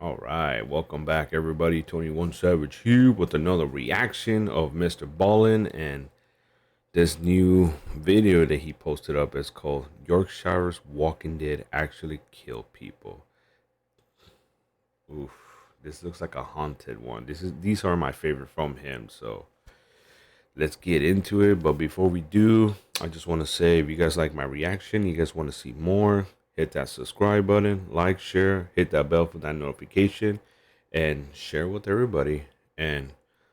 All right, welcome back, everybody. 21 Savage here with another reaction of MrBallen and this new video that he posted up is called Yorkshire's Walking Dead Actually Kill People. Oof, this looks like a haunted one. These are my favorite from him, so let's get into it. But before we do, I just want to say if you guys like my reaction, you guys want to see more, hit that subscribe button, like, share, hit that bell for that notification, and share with everybody. And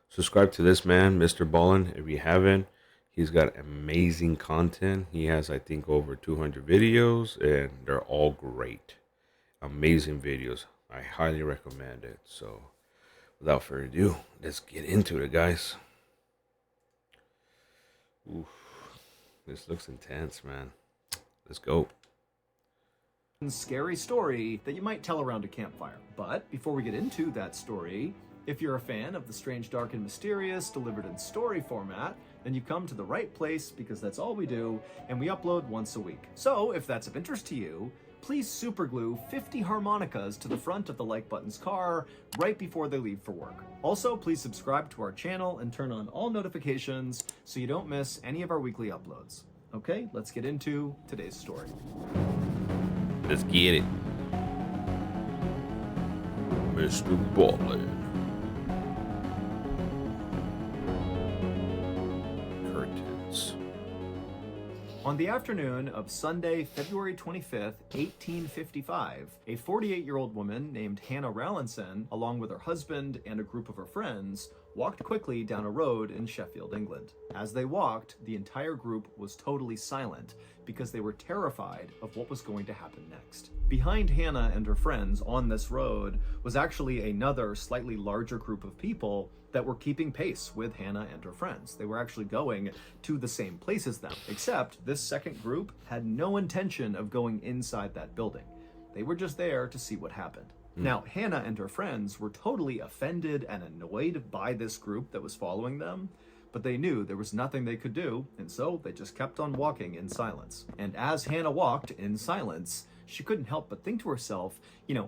subscribe to this man, MrBallen, if you haven't. He's got amazing content. He has, I think, over 200 videos, and they're all great. Amazing videos. I highly recommend it. So, without further ado, let's get into it, guys. Oof, this looks intense, man. Let's go. Scary story that you might tell around a campfire. But before we get into that story, if you're a fan of the strange, dark, and mysterious delivered in story format, then you've come to the right place because that's all we do, and we upload once a week. So if that's of interest to you, please superglue 50 harmonicas to the front of the like button's car right before they leave for work. Also, please subscribe to our channel and turn on all notifications so you don't miss any of our weekly uploads. Okay, let's get into today's story. Let's get it. MrBallen. Curtains. On the afternoon of Sunday, February 25th, 1855, a 48-year-old woman named Hannah Rallinson, along with her husband and a group of her friends, walked quickly down a road in Sheffield, England. As they walked, the entire group was totally silent because they were terrified of what was going to happen next. Behind Hannah and her friends on this road was actually another slightly larger group of people that were keeping pace with Hannah and her friends. They were actually going to the same place as them, except this second group had no intention of going inside that building. They were just there to see what happened. Now, Hannah and her friends were totally offended and annoyed by this group that was following them, but they knew there was nothing they could do, and so they just kept on walking in silence. And as Hannah walked in silence, she couldn't help but think to herself,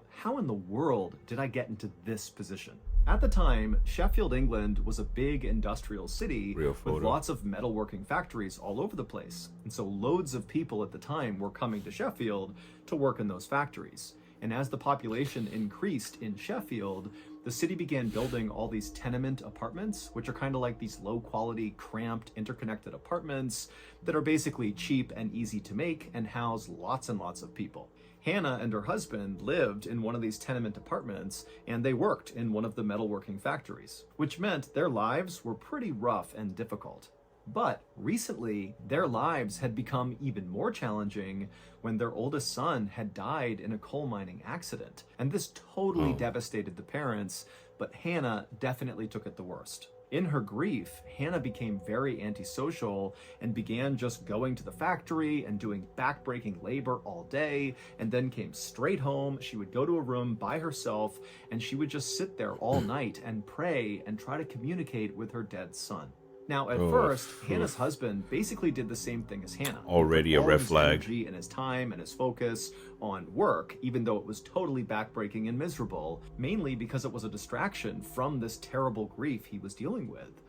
how in the world did I get into this position? At the time, Sheffield, England was a big industrial city with lots of metalworking factories all over the place. And so loads of people at the time were coming to Sheffield to work in those factories. And as the population increased in Sheffield, the city began building all these tenement apartments, which are kind of like these low-quality, cramped, interconnected apartments that are basically cheap and easy to make and house lots and lots of people. Hannah and her husband lived in one of these tenement apartments, and they worked in one of the metalworking factories, which meant their lives were pretty rough and difficult. But recently, their lives had become even more challenging when their oldest son had died in a coal mining accident. And this totally devastated the parents, but Hannah definitely took it the worst. In her grief, Hannah became very antisocial and began just going to the factory and doing backbreaking labor all day, and then came straight home. She would go to a room by herself, and she would just sit there all night and pray and try to communicate with her dead son. Now, at first, Hannah's husband basically did the same thing as Hannah. Already a red flag. Energy and his time and his focus on work, even though it was totally backbreaking and miserable, mainly because it was a distraction from this terrible grief he was dealing with.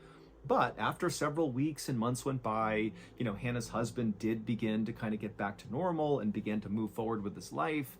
But after several weeks and months went by, Hannah's husband did begin to kind of get back to normal and began to move forward with his life.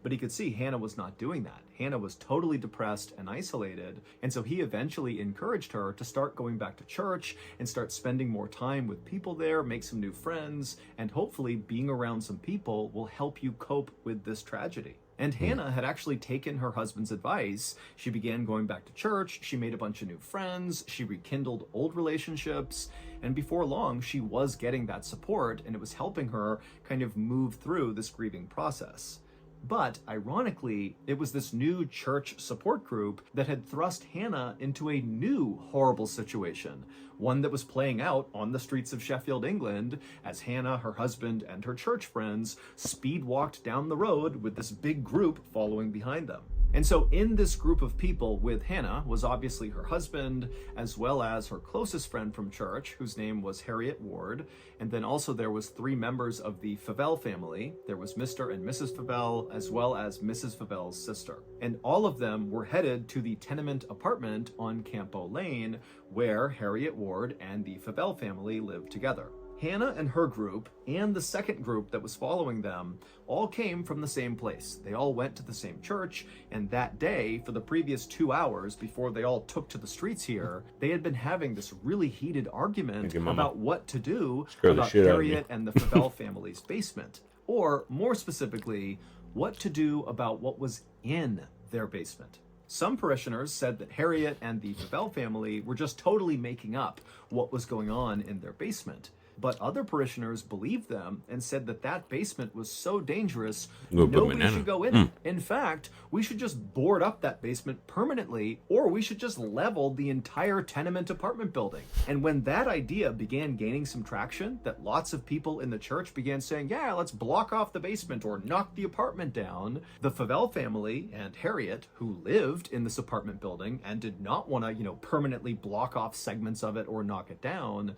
But he could see Hannah was not doing that. Hannah was totally depressed and isolated, and so he eventually encouraged her to start going back to church and start spending more time with people there, make some new friends, and hopefully being around some people will help you cope with this tragedy. And Hannah had actually taken her husband's advice. She began going back to church, she made a bunch of new friends, she rekindled old relationships, and before long, she was getting that support, and it was helping her kind of move through this grieving process. But ironically, it was this new church support group that had thrust Hannah into a new horrible situation, one that was playing out on the streets of Sheffield, England, as Hannah, her husband, and her church friends speed walked down the road with this big group following behind them. And so in this group of people with Hannah was obviously her husband, as well as her closest friend from church, whose name was Harriet Ward. And then also there was 3 members of the Favell family. There was Mr. and Mrs. Favell, as well as Mrs. Favell's sister. And all of them were headed to the tenement apartment on Campo Lane, where Harriet Ward and the Favell family lived together. Hannah and her group, and the second group that was following them, all came from the same place. They all went to the same church, and that day, for the previous 2 hours before they all took to the streets here, they had been having this really heated argument about what to do about Harriet and the Favell family's basement. Or, more specifically, what to do about what was in their basement. Some parishioners said that Harriet and the Favell family were just totally making up what was going on in their basement. But other parishioners believed them and said that that basement was so dangerous, nobody should go in it. In fact, we should just board up that basement permanently, or we should just level the entire tenement apartment building. And when that idea began gaining some traction, that lots of people in the church began saying, yeah, let's block off the basement or knock the apartment down, the Favell family and Harriet, who lived in this apartment building and did not want to, permanently block off segments of it or knock it down,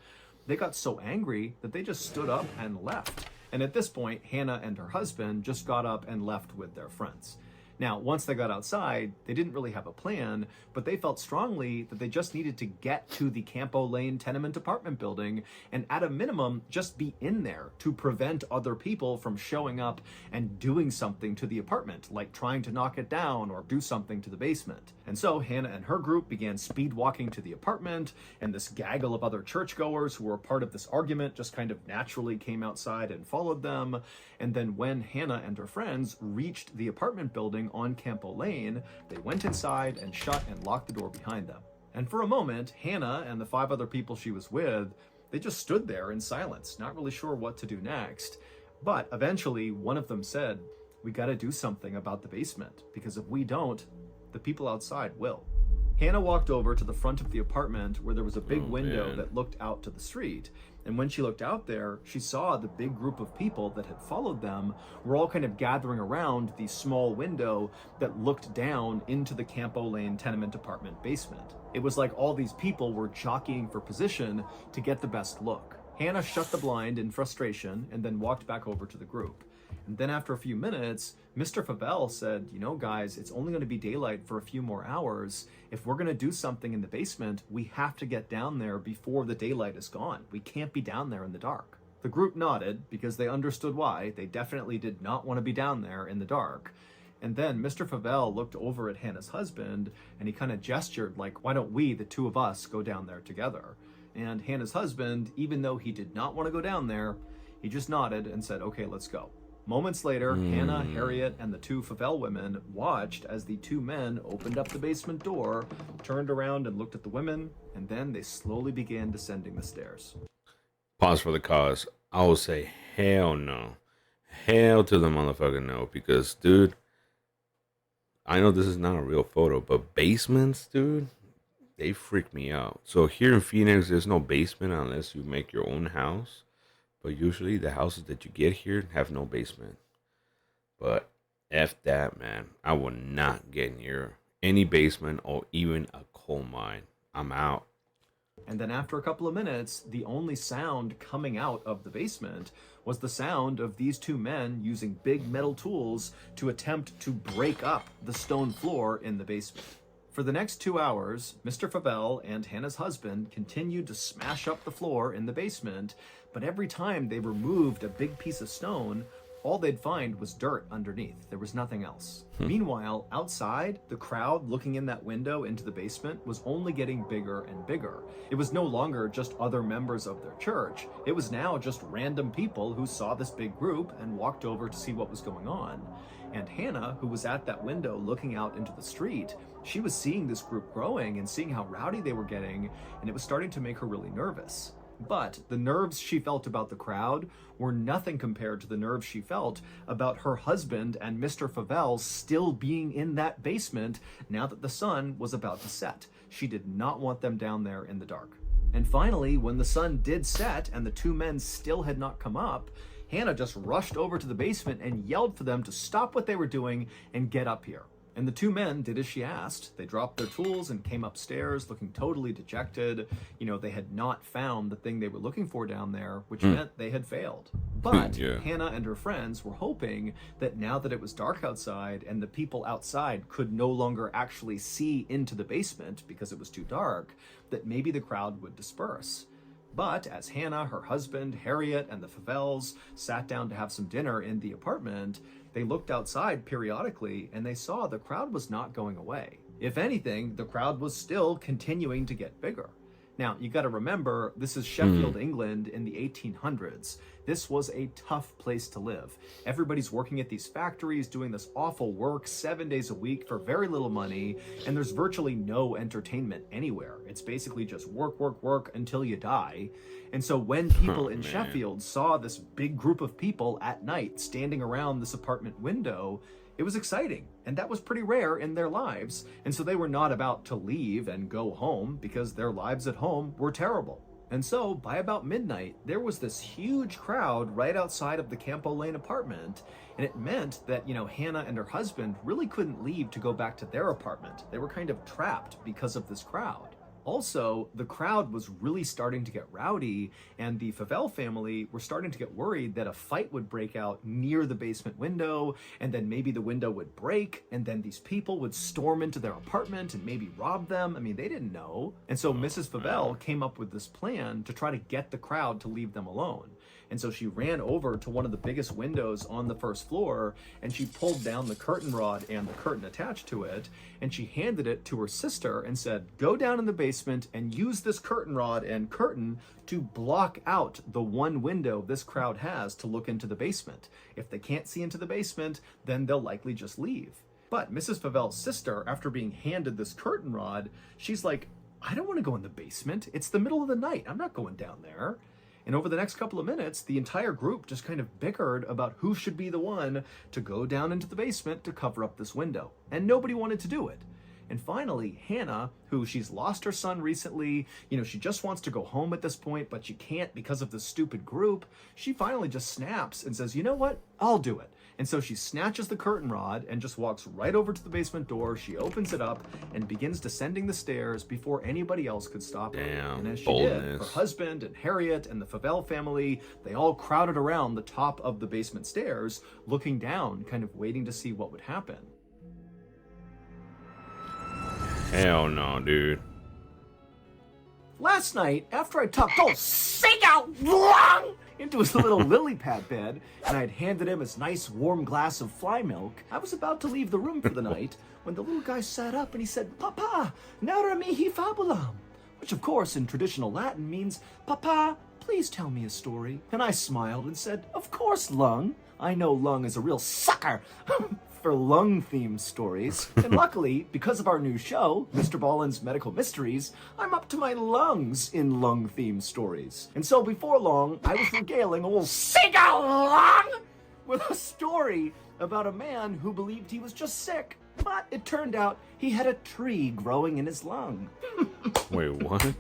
they got so angry that they just stood up and left. And at this point, Hannah and her husband just got up and left with their friends. Now, once they got outside, they didn't really have a plan, but they felt strongly that they just needed to get to the Campo Lane tenement apartment building and at a minimum, just be in there to prevent other people from showing up and doing something to the apartment, like trying to knock it down or do something to the basement. And so Hannah and her group began speed walking to the apartment, and this gaggle of other churchgoers who were a part of this argument just kind of naturally came outside and followed them. And then when Hannah and her friends reached the apartment building on Campo Lane, they went inside and shut and locked the door behind them. And for a moment, Hannah and the 5 other people she was with, they just stood there in silence, not really sure what to do next. But eventually, one of them said, "We gotta do something about the basement, because if we don't, the people outside will." Hannah walked over to the front of the apartment where there was a big window that looked out to the street. And when she looked out there, she saw the big group of people that had followed them were all kind of gathering around the small window that looked down into the Campo Lane tenement apartment basement. It was like all these people were jockeying for position to get the best look. Hannah shut the blind in frustration and then walked back over to the group. And then after a few minutes, Mr. Favell said, guys, it's only going to be daylight for a few more hours. If we're going to do something in the basement, we have to get down there before the daylight is gone. We can't be down there in the dark. The group nodded because they understood why. They definitely did not want to be down there in the dark. And then Mr. Favell looked over at Hannah's husband and he kind of gestured like, why don't we, the 2 of us, go down there together? And Hannah's husband, even though he did not want to go down there, he just nodded and said, okay, let's go. Moments later, Hannah, Harriet, and the 2 Favell women watched as the 2 men opened up the basement door, turned around and looked at the women, and then they slowly began descending the stairs. Pause for the cause. I will say hell no. Hell to the motherfucking no. Because, dude, I know this is not a real photo, but basements, dude, they freak me out. So here in Phoenix, there's no basement unless you make your own house. But usually the houses that you get here have no basement. But F that, man. I will not get near any basement or even a coal mine. I'm out. And then after a couple of minutes, the only sound coming out of the basement was the sound of these 2 men using big metal tools to attempt to break up the stone floor in the basement. For the next 2 hours, Mr. Favell and Hannah's husband continued to smash up the floor in the basement, but every time they removed a big piece of stone, all they'd find was dirt underneath. There was nothing else. Meanwhile, outside, the crowd looking in that window into the basement was only getting bigger and bigger. It was no longer just other members of their church. It was now just random people who saw this big group and walked over to see what was going on. And Hannah, who was at that window looking out into the street, she was seeing this group growing and seeing how rowdy they were getting, and it was starting to make her really nervous. But the nerves she felt about the crowd were nothing compared to the nerves she felt about her husband and Mr. Favell still being in that basement now that the sun was about to set. She did not want them down there in the dark. And finally, when the sun did set and the 2 men still had not come up, Hannah just rushed over to the basement and yelled for them to stop what they were doing and get up here. And the two men did as she asked. They dropped their tools and came upstairs looking totally dejected. They had not found the thing they were looking for down there, which meant they had failed. But Hannah and her friends were hoping that now that it was dark outside and the people outside could no longer actually see into the basement because it was too dark, that maybe the crowd would disperse. But as Hannah, her husband, Harriet, and the Favels sat down to have some dinner in the apartment, they looked outside periodically and they saw the crowd was not going away. If anything, the crowd was still continuing to get bigger. Now, you got to remember, this is Sheffield, England in the 1800s. This was a tough place to live. Everybody's working at these factories, doing this awful work 7 days a week for very little money, and there's virtually no entertainment anywhere. It's basically just work, work, work until you die. And so when people in Sheffield saw this big group of people at night standing around this apartment window, it was exciting, and that was pretty rare in their lives, and so they were not about to leave and go home because their lives at home were terrible. And so, by about midnight, there was this huge crowd right outside of the Campo Lane apartment, and it meant that, Hannah and her husband really couldn't leave to go back to their apartment. They were kind of trapped because of this crowd. Also, the crowd was really starting to get rowdy, and the Favell family were starting to get worried that a fight would break out near the basement window, and then maybe the window would break, and then these people would storm into their apartment and maybe rob them. I mean, they didn't know. And so Mrs. Favell came up with this plan to try to get the crowd to leave them alone. And so she ran over to one of the biggest windows on the first floor, and she pulled down the curtain rod and the curtain attached to it, and she handed it to her sister and said, "Go down in the basement and use this curtain rod and curtain to block out the one window this crowd has to look into the basement. If they can't see into the basement, then they'll likely just leave." But Mrs. Favell's sister, after being handed this curtain rod, she's like, "I don't want to go in the basement. It's the middle of the night. I'm not going down there." And over the next couple of minutes, the entire group just kind of bickered about who should be the one to go down into the basement to cover up this window. And nobody wanted to do it. And finally, Hannah, who she's lost her son recently, she just wants to go home at this point, but she can't because of this stupid group. She finally just snaps and says, "You know what? I'll do it." And so she snatches the curtain rod and just walks right over to the basement door. She opens it up and begins descending the stairs before anybody else could stop her. And as she did, her husband and Harriet and the Favell family, they all crowded around the top of the basement stairs, looking down, kind of waiting to see what would happen. Hell no, dude. Last night, after I tucked old Sega into his little lily pad bed, and I had handed him his nice warm glass of fly milk, I was about to leave the room for the night when the little guy sat up and he said, "Papa, narra mihi fabulam," which of course in traditional Latin means, "Papa, please tell me a story." And I smiled and said, "Of course, Lung. I know Lung is a real sucker for lung-themed stories. And luckily, because of our new show, MrBallen's Medical Mysteries, I'm up to my lungs in lung-themed stories. And so before long, I was regaling old Sega Lung with a story about a man who believed he was just sick, but it turned out he had a tree growing in his lung. Wait, what?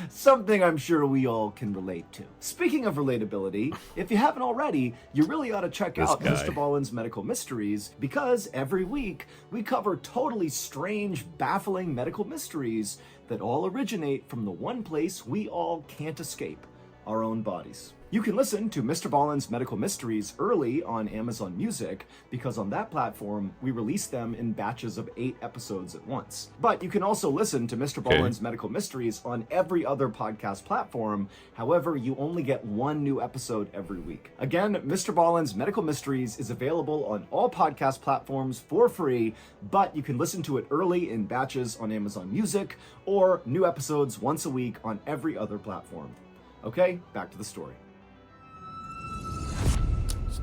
Something I'm sure we all can relate to. Speaking of relatability, if you haven't already, you really ought to check out MrBallen's Medical Mysteries, because every week we cover totally strange, baffling medical mysteries that all originate from the one place we all can't escape, our own bodies. You can listen to MrBallen's Medical Mysteries early on Amazon Music, because on that platform, we release them in batches of 8 episodes at once. But you can also listen to MrBallen's Medical Mysteries on every other podcast platform. However, you only get one new episode every week. Again, MrBallen's Medical Mysteries is available on all podcast platforms for free, but you can listen to it early in batches on Amazon Music, or new episodes once a week on every other platform. Okay, back to the story.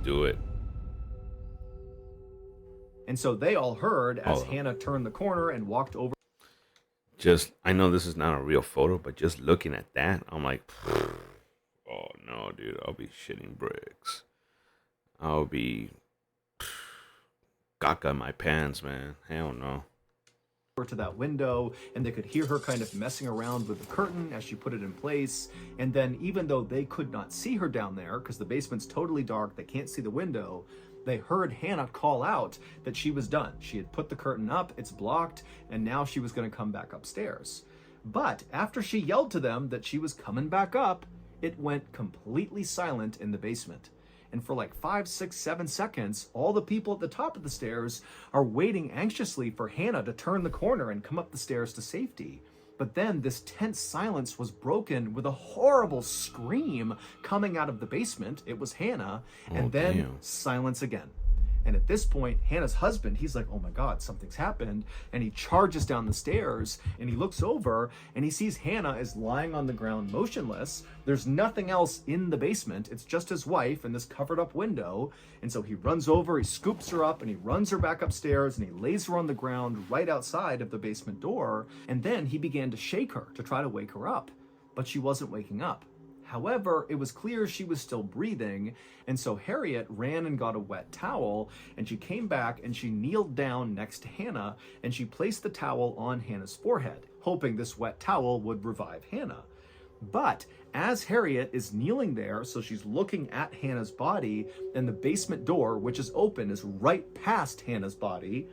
Do it. And so they all heard as Hannah turned the corner and walked over. I know this is not a real photo, but just looking at that, I'm like, oh no, dude, I'll be shitting bricks. I'll be caca in my pants, man. Hell no. To that window, and they could hear her kind of messing around with the curtain as she put it in place. And then even though they could not see her down there because the basement's totally dark, they can't see the window, They heard Hannah call out that she was done. She had put the curtain up, it's blocked, and now she was going to come back upstairs. But after she yelled to them that she was coming back up, it went completely silent in the basement. And for like 5, 6, 7 seconds, all the people at the top of the stairs are waiting anxiously for Hannah to turn the corner and come up the stairs to safety. But then this tense silence was broken with a horrible scream coming out of the basement. It was Hannah, and then silence again. And at this point, Hannah's husband, he's like, oh my God, something's happened. And he charges down the stairs and he looks over and he sees Hannah is lying on the ground motionless. There's nothing else in the basement. It's just his wife and this covered up window. And so he runs over, he scoops her up and he runs her back upstairs and he lays her on the ground right outside of the basement door. And then he began to shake her to try to wake her up, but she wasn't waking up. However, it was clear she was still breathing, and so Harriet ran and got a wet towel, and she came back and she kneeled down next to Hannah, and she placed the towel on Hannah's forehead, hoping this wet towel would revive Hannah. But as Harriet is kneeling there, so she's looking at Hannah's body, and the basement door, which is open, is right past Hannah's body,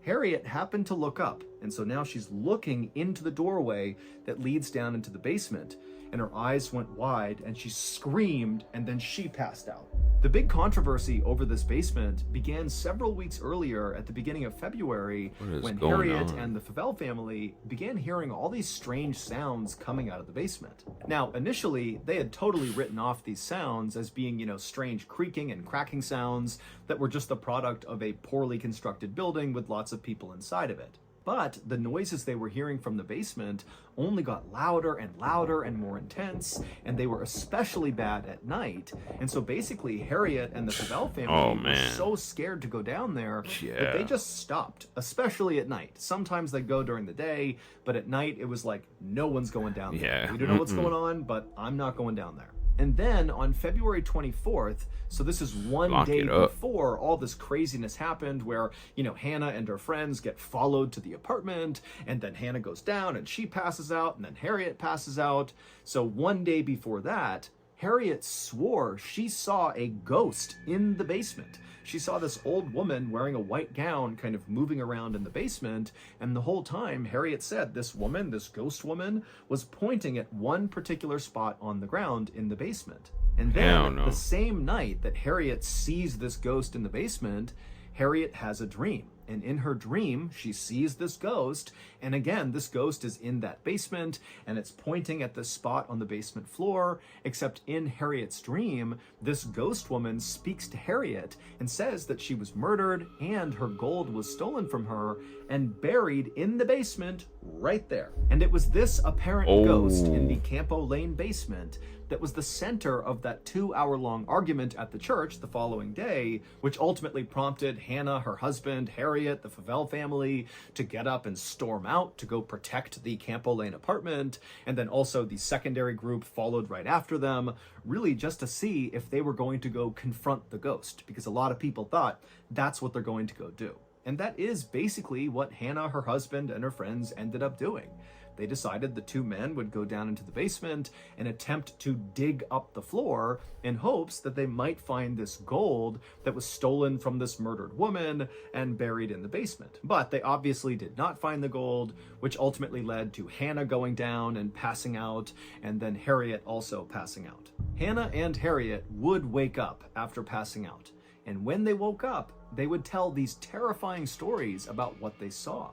Harriet happened to look up, and so now she's looking into the doorway that leads down into the basement, and her eyes went wide, and she screamed, and then she passed out. The big controversy over this basement began several weeks earlier at the beginning of February when Harriet and the Favell family began hearing all these strange sounds coming out of the basement. Now, initially, they had totally written off these sounds as being, strange creaking and cracking sounds that were just the product of a poorly constructed building with lots of people inside of it. But the noises they were hearing from the basement only got louder and louder and more intense, and they were especially bad at night. And so basically, Harriet and the Favell family were so scared to go down there that they just stopped, especially at night. Sometimes they'd go during the day, but at night it was like, no one's going down there. We don't know what's going on, but I'm not going down there. And then on February 24th, so this is one day before all this craziness happened where, Hannah and her friends get followed to the apartment, and then Hannah goes down and she passes out, and then Harriet passes out. So one day before that, Harriet swore she saw a ghost in the basement. She saw this old woman wearing a white gown kind of moving around in the basement, and the whole time Harriet said this woman, this ghost woman, was pointing at one particular spot on the ground in the basement. And then the same night that Harriet sees this ghost in the basement, Harriet has a dream. And in her dream, she sees this ghost. And again, this ghost is in that basement and it's pointing at the spot on the basement floor. Except in Harriet's dream, this ghost woman speaks to Harriet and says that she was murdered and her gold was stolen from her and buried in the basement right there. And it was this apparent ghost in the Campo Lane basement that was the center of that 2-hour-long argument at the church the following day, which ultimately prompted Hannah, her husband, Harriet, the Favell family to get up and storm out to go protect the Campo Lane apartment, and then also the secondary group followed right after them, really just to see if they were going to go confront the ghost, because a lot of people thought that's what they're going to go do. And that is basically what Hannah, her husband, and her friends ended up doing. They decided the two men would go down into the basement and attempt to dig up the floor in hopes that they might find this gold that was stolen from this murdered woman and buried in the basement. But they obviously did not find the gold, which ultimately led to Hannah going down and passing out, and then Harriet also passing out. Hannah and Harriet would wake up after passing out, and when they woke up, they would tell these terrifying stories about what they saw.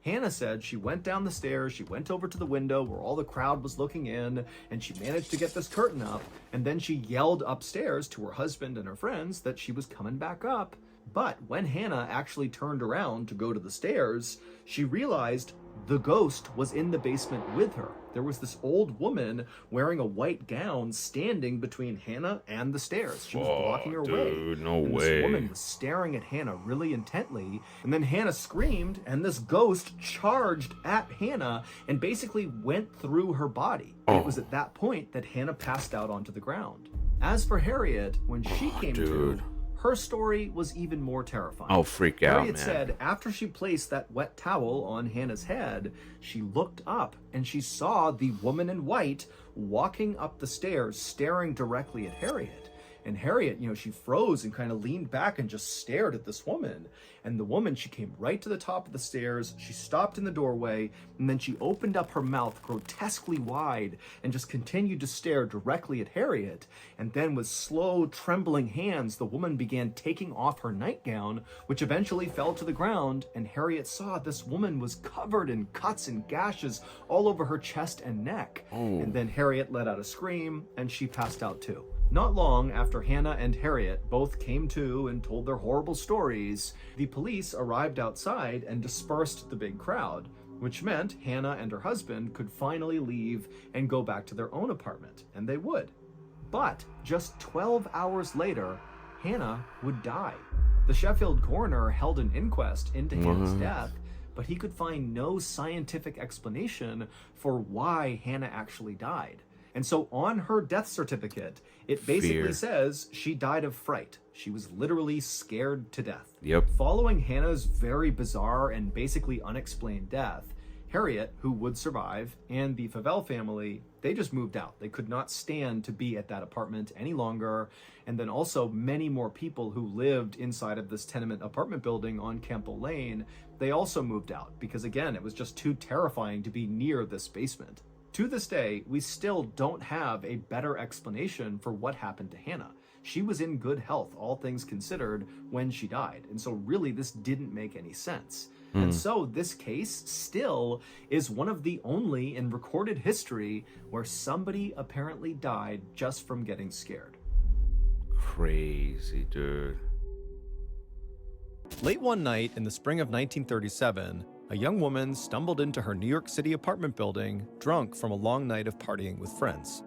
Hannah said she went down the stairs, she went over to the window where all the crowd was looking in, and she managed to get this curtain up, and then she yelled upstairs to her husband and her friends that she was coming back up. But when Hannah actually turned around to go to the stairs, she realized the ghost was in the basement with her. There was this old woman wearing a white gown standing between Hannah and the stairs. She was blocking her way. This woman was staring at Hannah really intently, and then Hannah screamed, and this ghost charged at Hannah and basically went through her body. And it was at that point that Hannah passed out onto the ground. As for Harriet, when she came to, her story was even more terrifying. I'll freak out, Harriet said after she placed that wet towel on Hannah's head, she looked up and she saw the woman in white walking up the stairs, staring directly at Harriet. And Harriet, she froze and kind of leaned back and just stared at this woman. And the woman, she came right to the top of the stairs. She stopped in the doorway, and then she opened up her mouth grotesquely wide and just continued to stare directly at Harriet. And then with slow, trembling hands, the woman began taking off her nightgown, which eventually fell to the ground. And Harriet saw this woman was covered in cuts and gashes all over her chest and neck. And then Harriet let out a scream, and she passed out too. Not long after Hannah and Harriet both came to and told their horrible stories, the police arrived outside and dispersed the big crowd, which meant Hannah and her husband could finally leave and go back to their own apartment, and they would. But just 12 hours later, Hannah would die. The Sheffield coroner held an inquest into Hannah's death, but he could find no scientific explanation for why Hannah actually died. And so on her death certificate, it basically says she died of fright. She was literally scared to death. Yep. Following Hannah's very bizarre and basically unexplained death, Harriet, who would survive, and the Favell family, they just moved out. They could not stand to be at that apartment any longer. And then also many more people who lived inside of this tenement apartment building on Campbell Lane, they also moved out because, again, it was just too terrifying to be near this basement. To this day, we still don't have a better explanation for what happened to Hannah. She was in good health, all things considered, when she died. And so really this didn't make any sense. And so this case still is one of the only in recorded history where somebody apparently died just from getting scared. Crazy, dude. Late one night in the spring of 1937, a young woman stumbled into her New York City apartment building, drunk from a long night of partying with friends.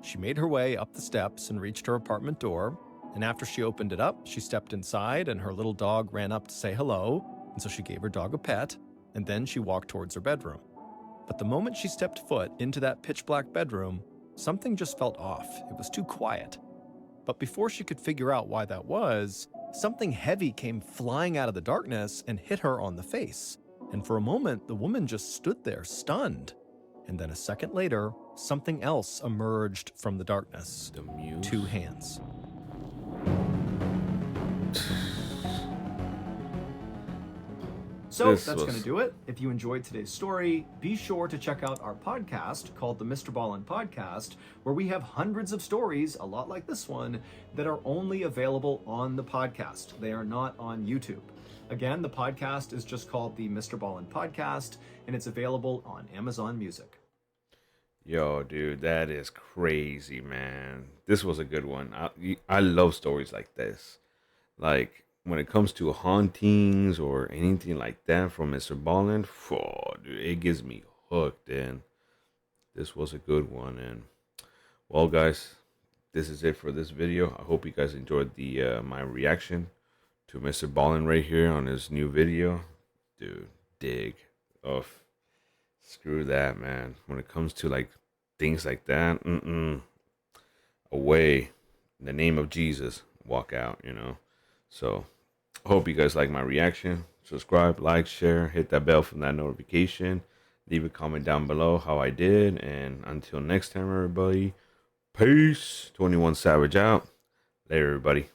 She made her way up the steps and reached her apartment door, and after she opened it up, she stepped inside and her little dog ran up to say hello, and so she gave her dog a pet, and then she walked towards her bedroom. But the moment she stepped foot into that pitch-black bedroom, something just felt off. It was too quiet. But before she could figure out why that was, something heavy came flying out of the darkness and hit her on the face. And for a moment, the woman just stood there, stunned. And then a second later, something else emerged from the darkness. The muse. 2 hands. So that's going to do it. If you enjoyed today's story, be sure to check out our podcast called the MrBallen Podcast, where we have hundreds of stories, a lot like this one, that are only available on the podcast. They are not on YouTube. Again, the podcast is just called the MrBallen Podcast, and it's available on Amazon Music. Yo, dude, that is crazy, man. This was a good one. I love stories like this. Like, when it comes to hauntings or anything like that from MrBallen, dude, it gets me hooked. And this was a good one. And well, guys, this is it for this video. I hope you guys enjoyed the my reaction to MrBallen right here on his new video. Dude, dig. Oh, screw that, man. When it comes to like things like that, away. In the name of Jesus, walk out, So, I hope you guys like my reaction. Subscribe, like, share, hit that bell for that notification. Leave a comment down below how I did. And until next time, everybody, peace. 21 Savage out. Later, everybody.